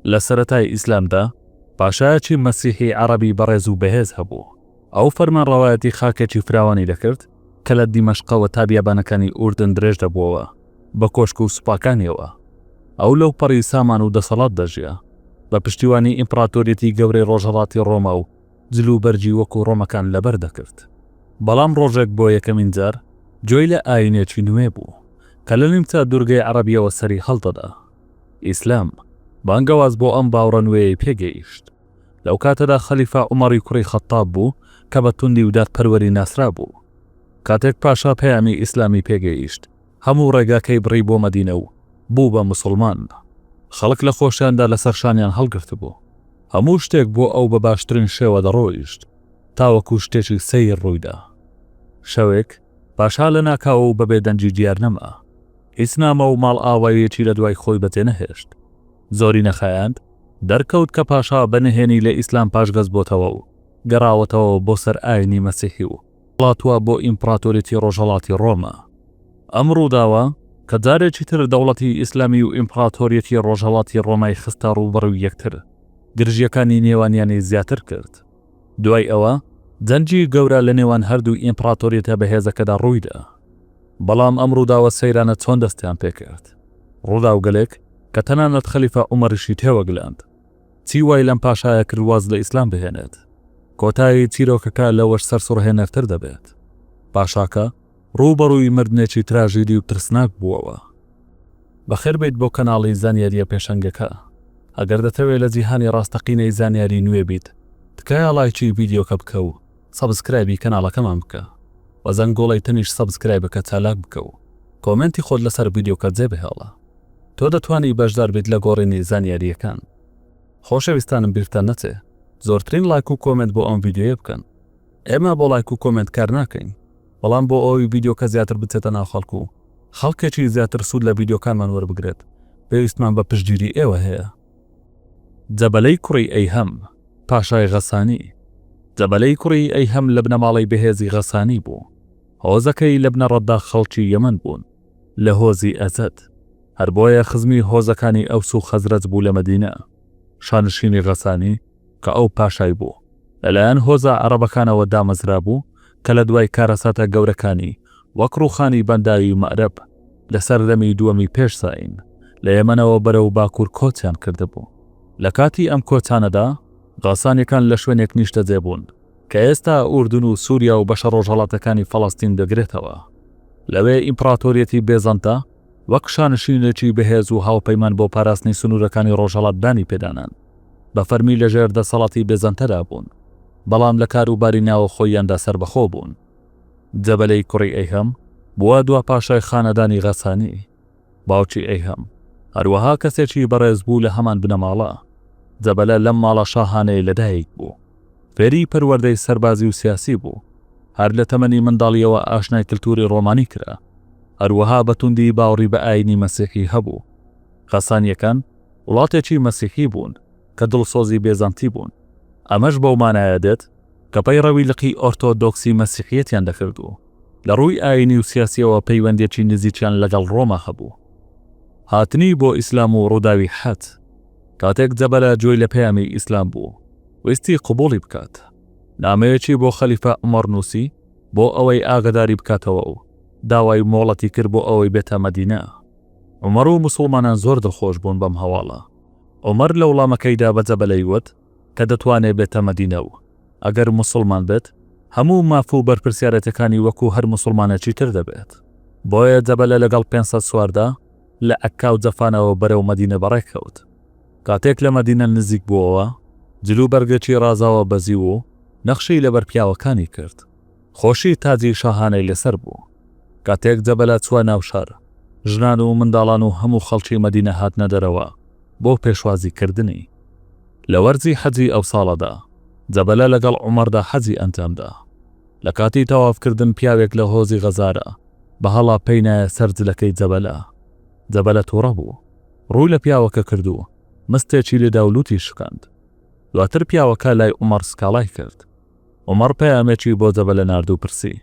لە سەرەتای ئیسلامدا پاشایەکی مەسیحی عەرەبی بەڕێز و بەهێز هەبوو. ئەو فەرمانڕەوایەتی خاکێکی فراوانی دەکرد کە لە دیمەشقەوە تا بیابانەکانی ئوردن درێژ دەبووەوە بە کۆشک و سوپاکانیەوە. ئەو لەو پەڕی سامان و دەسەڵات دەژیا بە پشتیوانی ئیمپراتۆریەتی گەورەی ڕۆژهەڵاتی ڕۆما و جلو بەرجی وەکو ڕۆمەکان لەبەر دەکرد. بەڵام ڕۆژێک بۆ یەکەمین جار جۆی لە ئاینێکی نوێ بوو کە لە نیمچە دوورگەی عەرەبیەوە سەری هەڵدەدا. ئیسلام بانگەواز بۆ ئەم باوڕە نوێی پێگەیشت. لەو کاتەدا خەلیفە عومەری کوڕی خەتاب بوو کە بە توندی و دادپەروەری ناسرا بوو. کاتێک پاشا پەیامی ئیسلامی پێگەیشت هەموو ڕێگاکەی بڕی بۆ مەدینە و بوو بە موسڵمان. خەڵک لە خۆشیاندا لەسەر شانیان هەڵگرت بوو. هەموو شتێک بۆ ئەو بە باشترین شێوە دەڕۆیشت تاوەکو شتێکی سەیر ڕوویدا. شەوێک پاشا لە ناکاوە و بەبێ دەنجی دیار نەما. هیچ نامە و ماڵ ئاوایەکی لە دوای خۆی بەجێ نەهێشت. زۆری نەخایاند دەرکەوت کە پاشا بەنهێنی لە ئیسلام پاشگەز بۆتەوە و گەڕاوەتەوە بۆ سەر ئاینی مەسیحی و وڵاتوە بۆ ئیمپراتۆریەتی ڕۆژهەڵاتی ڕۆما. ئەم ڕووداوە کە جارێکی تر دەوڵەتی ئیسلامی و ئیمپراتۆریەتی ڕۆژهەڵاتی ڕۆمای خستە ڕووبەڕووی یەکتر گرژیەکانی نێوانیانی زیاتر کرد. دوای ئەوە جەنجی گەورە لە نێوان هەردوو ئیمپراتۆریەتە بەهێزەکەدا ڕوویدا. بەڵام ئەم ڕووداوە سەیرانە چۆن دەستیان پێکرد. ڕووداو گەلێک کە تەنانەت خەلیفە عومەریشی تێوەگلاند. چی وای لەم پاشایە کرد واز لە ئیسلام بهێنێت. کۆتایی چیرۆکەکە لەوەش سەرسوڕهێنەرتر دەبێت. پاشاکە ڕووبەڕووی مردنێکی تراژیدی و ترسناک بووەوە. بەخێر بیت بۆ کەناڵی زانیاریە پێشەنگەکە. ئەگەر دەتەوێت لە جیهانی ڕاستەقینەی زانیاری نوێ بیت تکایە لایکی ڤیدیۆکە بکە و سەبسکرابی کەناڵەکەمان بکە و زەنگۆڵی تەنیش سەبسکرای بکە چالاک بکە و کۆمنتی خۆت لەسەر ڤیدیۆکە جێبهێڵە. تۆ دەتوانی بەشدار بیت لە گۆڕینی زانیاریەکان. خۆشەویستانم بیرتان نەچێ زۆرترین لایک و کۆمنت بۆ ئەم ڤیدیۆیە بکەن. ئێمە بۆ لایک و کۆمنت کار ناکەین، بەڵام بۆ ئەوی ڤیدیۆکە زیاتر بچێتە ناو خەڵک و خەڵکێکی زیاتر سوود لە ڤیدیۆکانمان وەربگرێت پێویستمان بە پشتگیری ئێوە هەیە. جەبەلەی کوڕی ئەیهەم پاشای غەسانی. جەبەلەی کوڕی ئەیهەم لە بنەماڵی بەهێزی غەسانی بوو. هۆزەکەی لە بنەڕەتدا خەڵکی یەمەن بوون لە هۆزی ئەزەد. هەر بۆیە خزمی هۆزەکانی ئەوس و خەزرەج بوو لە مەدینە. شانشینی غەسانی کە ئەو پاشای بوو لەلایەن هۆزە عەرەبەکانەوە دامەزرا بوو کە لە دوای کارەساتە گەورەکانی وەک ڕووخانی بەنداوی مەعرەب لە سەردەمی دووەمی پێش ساین لە یەمەنەوە بەرەو باکوور کۆچیان کردبوو. لە کاتی ئەم کۆچانەدا غەسانیەکان لە شوێنێک نیشتە جێبوون کە ئێستا ئوردن و سووریا و بەشە ڕۆژهەڵاتەکانی فەڵەستین دەگرێتەوە. لەوێ ئیمپراتۆریەتی بێزەنتە وەک شانشینێکی بەهێز و هاوپەیمان بۆ پاراستنی سنوورەکانی ڕۆژهەڵاتدانی پێدانان بە فەرمی لەژێر دەسەڵاتی بێزەنتەدا بوون، بەڵام لە کاروباری ناوە خۆیاندا سەربەخۆ بوون. جەبەلەی کوڕی ئەیهەم بووە دوا پاشای خانەدانی غەسانی. باوکی ئەیهەم هەروەها کەسێکی بەڕێز بوو لە هەمان بنەماڵە. جەبەلە لەم ماڵە شاهانەی لەدایک بوو. فێری پەروەردەی سەربازی و سیاسی بوو. هەر لە تەمەنی منداڵیەوە ئاشنای کلتوری ڕۆمانی کرا. هەروەها بەتوندی باوەڕی بە ئاینی مەسیحی هەبوو. غەسانیەکان وڵاتێکی مەسیحی بوون کە دڵسۆزی بێزانتی بوون. ئەمەش بەو مانایە دێت کە پەیڕەوی لقی ئۆرتۆدۆکسی مەسیحیەتیان دەکردو. لە ڕووی ئاینی و سیاسیەوە پەیوەندێکی نزیکیان لەگەڵ ڕۆما هەبوو. هاتنی بۆ ئیسلام و ڕووداوی حەت. کاتێک جەبەلە جۆی لە پەیامی ئیسلام بوو ویستی قبوڵی بکات. نامەیەکی بۆ خەلیفە عومەر نووسی بۆ ئەوەی ئاگداری بکاتەوە و داوای مۆڵەتی کرد بۆ ئەوەی بێتە مەدینە. عومەر و موسڵمانان زۆر دڵخۆش بوون بەم هەواڵە. عومەر لە وڵامەکەیدا بە جەبەلەی وت کە دەتوانێت بێتە مەدینە و ئەگەر موسڵمان بێت هەموو ماف و بەرپرسیارەتەکانی وەکو هەر موسڵمانێکی تر دەبێت. بۆیە جەبەلە لەگەڵ 500 سواردا لە ئەکا و جەفانەوە بەرەو مەدینە بەڕێکەوت. کاتێک لە مەدینە نزیک بووەوە جلو بەرگێکی ڕازاوە بەزی و نەخشی لەبەر پیاوەکانی کرد. خۆشی تاجی شاهانەی لەسەر بوو. کاتێک جەبەلە چوە ناو شار ژنان و منداڵان و هەموو خەڵکی مەدینە هاتنە دەرەوە بۆ پێشوازیکردنی. لە وەرزی حەجی ئەو ساڵەدا جەبەلە لەگەڵ عومەردا حەجی ئەنجامدا. لە کاتی تەوافکردن پیاوێک لە هۆزی غەزارە بە هەڵا پێینایە سەر جلەکەی جەبەلە. جەبەلە تووڕە بوو. ڕووی لە پیاوەکە کردو مستێکی لێدا و لوتی شکاند. دواتر پیاوەکە لای عومەر سکاڵای کرد. عومەر پەیامێکی بۆ جەبەلە ناردوو پرسی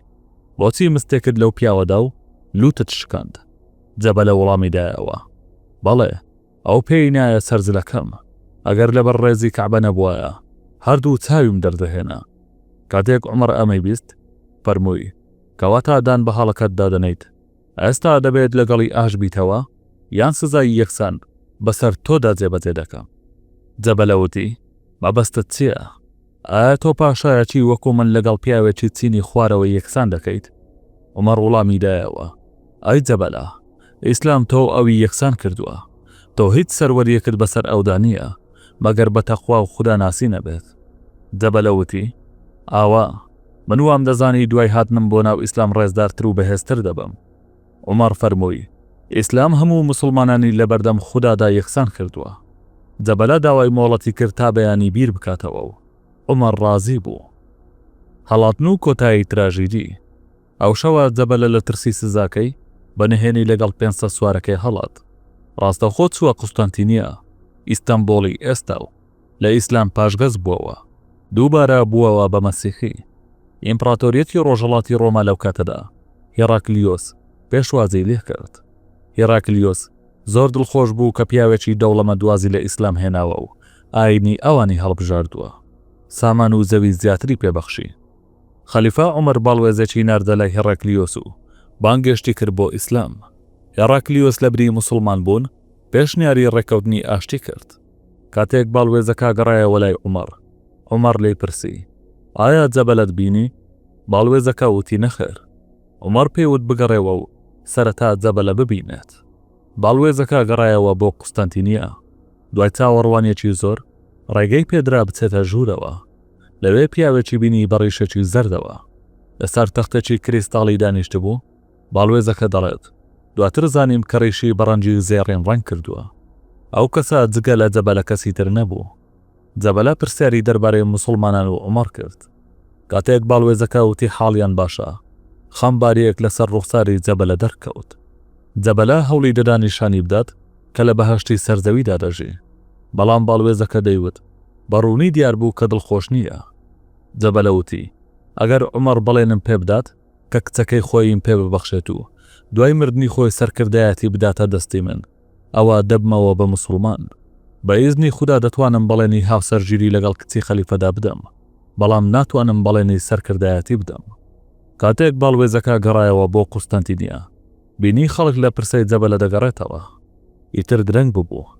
بۆچی مستێکت لەو پیاوەدا و لوتت شکاند؟ جەبەلە وەڵامی دایەوە بەڵێ ئەو پێی نایە سەر جلەکەم. ئەگەر لەبەر ڕێزی کەعبە نەبووایە هەردوو چاویم دەردەهێنا. کاتێک عومەر ئەمەی بیست فەرمووی کەواتە دان بە هەڵەکەت دادەنیت ئێستا دەبێت لەگەڵی ئاش بیتەوە یان سزای یەکسان بەسەر تۆدا جێبەجێ دەکەم. جەبەلەوتی مەبەستت چییە؟ ئایا تۆ پاشایەکی وەکو من لەگەڵ پیاوێکی چینی خوارەوە یەکسان دەکەیت؟ عومەر وڵامی دایەوە ئەی جەبەلە، ئیسلام تۆ ئەوی یەکسان کردووە. تۆ هیچ سەروەریەکت بەسەر ئەودا نییە مەگەر بە تەخوا و خودا ناسی نەبێت. جەبەلەوتی ئاوا من وام دەزانی دوای هاتنم بۆ ناو ئیسلام ڕێزدارتر و بەهێزتر دەبم. عومەر فەرمووی ئیسلام هەموو مسلمانانی لەبەردەم خودادا یەکسان کردووە. جەبەلە داوای مۆڵەتی کرد تا بەیانی بیر بکاتەوە و عومەر ڕازی بوو. هەڵاتن و کۆتایی تراژیدی. ئەو شەوە جەبەلە لە ترسی سزاکەی بەنهێنی لەگەڵ 500 سوارەکەی هەڵات. ڕاستەخۆ چووە قوستانتینیە ئیستانبوڵی ئێستا و لە ئیسلام پاشگەز بووەوە. دووبارە بووەوە بە مەسیحی. ئیمپراتۆریەتی ڕۆژهەڵاتی ڕۆما لەو کاتەدا هێراکلیۆس پێشوازی لێ کرد. هێراکلیۆس زۆر دڵخۆش بوو کە پیاوێکی دەوڵەمەند وازی لە ئیسلام هێناوە و ئاینی ئەوانی هەڵبژاردووە. سامان و زەوی زیاتری پێبەخشی. خەلیفە عومەر باڵوێزێکی ناردە لای هێراکلیۆس و بانگێشتی کرد بۆ ئیسلام. هێراکلیۆس لە بری موسڵمان بوون پێشنیاری ڕێکەوتنی ئاشتی کرد. کاتێک باڵوێزەکە گەڕایەوە لای عومەر، عومەر لێی پرسی ئایا جەبەلت بینی؟ باڵوێزەکە وتی نەخێر. عومەر پێوت بگەڕێەوە و سەرەتا جەبەلە ببینێت. باڵوێزەکە گەڕایەوە بۆ قوستانتینیە. دوای چاوەڕوانیەکی زۆر ڕێگەی پێدرا بچێتە ژوورەوە. لەوێ پیاوێکی بینی بەڕیشێکی زەردەوە لەسەر تەختێکی کریستاڵی دانیشت بوو. باڵوێزەکە دەڵێت دواتر زانیم کە ڕیشی بەڕەنجی زێڕێن ڕەنگ کردووە. ئەو کەسە جگە لە جەبەلە کەسی تر نەبوو. جەبەلە پرسیاری دەربارەی موسڵمانان و عومەر کرد. کاتێک باڵوێزەکە وتی حاڵیان باشە، خەمباریەک لەسەر ڕوخساری جەبەلە دەرکەوت. جەبەلە هەوڵی دەدا نیشانی بدات کە لە بەهەشتی سەرزەویدا دەژی. بەڵام باڵوێزەکە دەیوت بەڕوونی دیار بوو کە دڵخۆش نییە. جەبەلە وتی ئەگەر عومەر بەڵێنم پێ بدات کە کچەکەی خۆیم پێ ببەخشێت و دوای مردنی خۆی سەرکردایەتی بداتە دەستی من، ئەوە دەبمەوە بە موسڵمان. بە ئیزنی خوددا دەتوانم بەڵێنی هاوسەرگیری لەگەڵ کچی خەلیفەدا بدەم، بەڵام ناتوانم بەڵێنی سەرکردایەتی بدەم. کاتێک باڵوێزەکە گەڕایەوە بۆ قوستانتینیە بینی خەڵک لە پرسەی جەبەلە دەگەڕێتەوە. ئیتر درەنگ ببوو.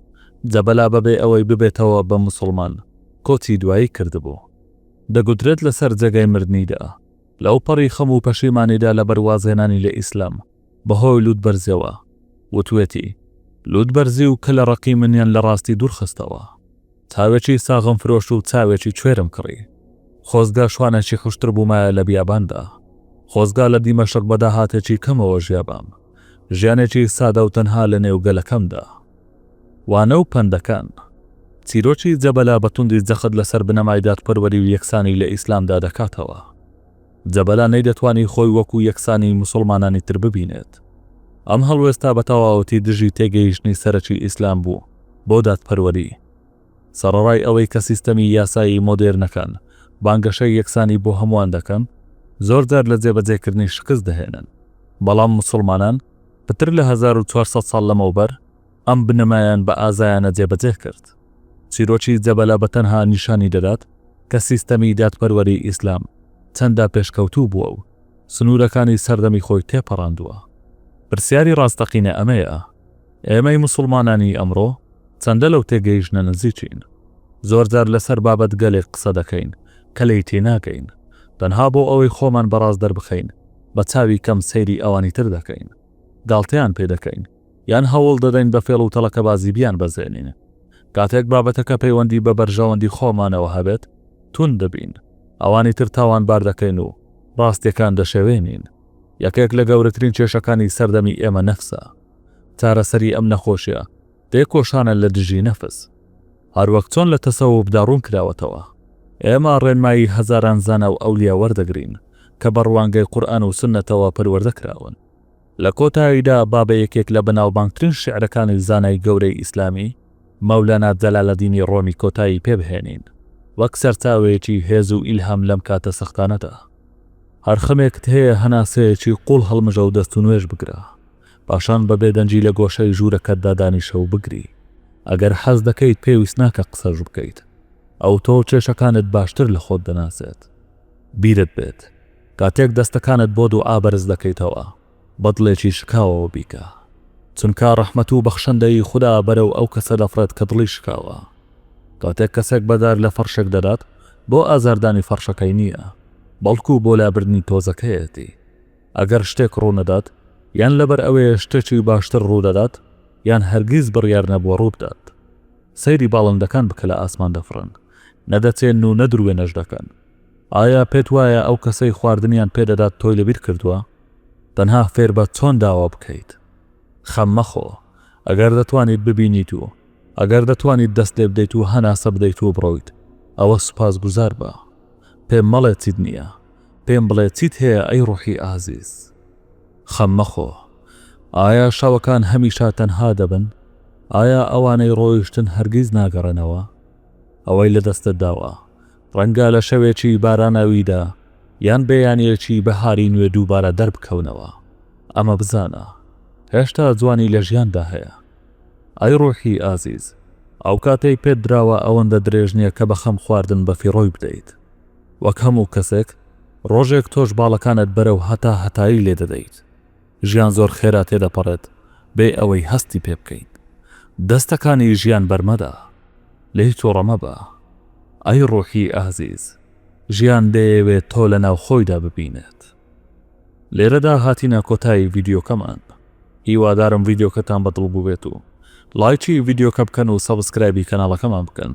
جەبەلا بەبێ ئەوەی ببێتەوە بە موسڵمان کۆچی دوایی کردبوو. دەگوترێت لەسەر جێگای مردنیدا لەو پەڕی خەم و پەشیمانیدا لە بەروازهێنانی لە ئیسلام بەهۆی لوت بەرزەوە وتوێتی لوت بەرزی و کە لە ڕقی منیان لە ڕاستی دوورخستەوە. چاوێکی ساغم فرۆشت و چاوێکی کوێرم کڕی. خۆزگا شوانێکی خوشتر بوومایە لە بیاباندا. خۆزگا لە دیمەشق بەداهاتێکی کەمەوە ژیابام. ژیانێکی سادە و تەنها لە نێو گەلەکەمدا. وانە و پەندەکان. چیرۆکی جەبەلە بەتوندی جەخت لەسەر بنەمایدات پەروەری و یەکسانی لە ئیسلامدا دەکاتەوە. جەبەلە نەیدەتوانی خۆی وەکو یەکسانی موسڵمانانی تر ببینێت. ئەم هەڵوێستا بە تەواوەتی دژی تێگەیشتنی سەرەکی ئیسلام بوو بۆ دادپەروەری. سەرەڕای ئەوەی کە سیستەمی یاسایی مۆدێرنەکان بانگەشەی یەکسانی بۆ هەمووان دەکەن، زۆر جار لە جێبەجێکردنی شکست دەهێنن. بەڵام موسڵمانان پتر لە 1400 ساڵ لەمەوبەر ئەم بنەمایان بە ئازایانە جێبەجێ کرد. چیرۆکی جەبەلە بە تەنها نیشانی دەدات کە سیستەمی دادپەروەری ئیسلام چەندە پێشکەوتوو بووە و سنوورەکانی سەردەمی خۆی تێپەڕاندووە. پرسیاری ڕاستەقینە ئەمەیە، ئێمەی موسڵمانانی ئەمڕۆ چەندە لەو تێگەیشتنە نزیکین. زۆرجار لەسەر بابەت گەلێک قسە دەکەین کە لەی تێناگەین، تەنها بۆ ئەوەی خۆمان بەڕاست دەربخەین بە چاوی کەم سەیری ئەوانی تر دەکەین، گاڵتەیان پێ دەکەین یان هەوڵ دەدەین بە فێڵ و تەڵەکە بازی بیان بەزێنین. کاتێک بابەتەکە پەیوەندی بە بەرژەوەندی خۆمانەوە هەبێت تون دەبین، ئەوانی تر تاوان بار دەکەین و ڕاستیەکان دەشێوێنین. یەکێک لە گەورەترین کێشەکانی سەردەمی ئێمە نەفسە. چارەسەری ئەم نەخۆشیە تێکۆشانە لە دژی نەفس. هەروەک چۆن لە تەسەووف داڕوون کراوەتەوە. ئێمە ڕێنمایی هەزاران زانە و ئەولیا وەردەگرین کە بەڕوانگەی قورئان و سنەتەوە پەروەردەکراون. لە کۆتاییدا بابە یەکێک لە بەناوبانگترین شیعرەکانی زانای گەورەی ئیسلامی مەولانە جەلالەدینی ڕۆمی کۆتایی پێبهێنین وەک سەرچاوەیەکی هێز و ئیلهام لەم کاتە سەختانەدا. هەر خەمێکت هەیە هەناسەیەکی قوڵ هەڵمژە و دەست و نوێژ بگرە، پاشان بە بێدەنجی لە گۆشەی ژوورەکەتدا دانیشە و بگری. ئەگەر حەز دەکەیت پێویست ناکە قسەش بکەیت ئەو تۆ چێشەکانت باشتر لە خۆت دەناسێت بیرت بێت کاتێک دەستەکانت بۆ دوو ئابرز دەکەیتەوە بەدڵێکی شکاوەوە بیکە چونکە ڕەحمەت و بەخشەندەی خوددا بەرەو ئەو کەسە دەفرێت کە دڵی شکاوە کاتێک کەسێک بەدار لە فەرشێک دەدات بۆ ئازاردانی فەرشەکەی نییە بەڵکو بۆ لابردنی تۆزەکەیەتی ئەگەر شتێک ڕوونەدات یان لەبەر ئەوەیە شتێکی باشتر ڕوودەدات یان هەرگیز بڕیار نەبووە ڕووبدات سەیری باڵندەکان بکە لە ئاسمان دەفرن نەدەچێن و نەدروێنەش دەکەن ئایا پێت وایە ئەو کەسەی خواردنیان پێدەدات تۆی لەبیر کردووە تەنها فێر بە چۆن داوا بکەیت خەم مەخۆ ئەگەر دەتوانیت ببینیت و ئەگەر دەتوانیت دەست لێ بدەیت و هەناسە بدەیت و بڕۆیت ئەوە سوپاسگوزار بە پێم مەڵێ چیت نییە پێم بڵێ چیت هەیە ئەی ڕوحی ئازیز خەم مەخۆ ئایا شەوەکان هەمیشە تەنها دەبن ئایا ئەوانەی ڕۆیشتن هەرگیز ناگەڕێنەوە ئەوەی لە دەستت داوە ڕەنگە لە شەوێکی باراناویدا یان بەیانیەکی بەهاری نوێ دووبارە دەربکەونەوە ئەمە بزانە هێشتا جوانی لە ژیاندا هەیە ئەی ڕوحی ئازیز ئەو کاتەی پێت دراوە ئەوەندە درێژ نییە کە بە خەم خواردن بە فیڕۆی بدەیت وەک هەموو کەسێک ڕۆژێک تۆش باڵەکانت بەرەو هەتایی لێ دەدەیت ژیان زۆر خێرا تێدەپەڕێت بێ ئەوەی هەستی پێ بکەیت دەستەکانی ژیان بەرمەدا لێی تۆڕە مەبە ئەی ڕوحی ئازیز ژیان دەیەوێت تۆ لە ناو خۆیدا ببینێت لێرەدا هاتینە کۆتایی ڤیدیۆکەمان هیوادارم ڤیدیۆکەتان بەدڵ بوو بێت و لایکی ڤیدیۆکە بکەن و سەبسکرابی کەناڵەکەمان بکەن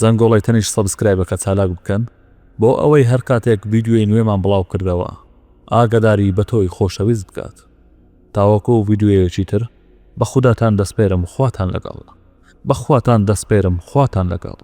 زەنگۆڵی تەنیش سەبسکرایبەکە چالاک بکەن بۆ ئەوەی هەر کاتێک ڤیدیۆی نوێمان بڵاو کردەوە ئاگاداری بە تۆی خۆشەویست بکات تاوەکو و ڤیدیۆیەکی تر بە خوداتان دەسپێرم خواتان لەگەڵ بەخواتان دەسپێرم خواتان لەگەڵ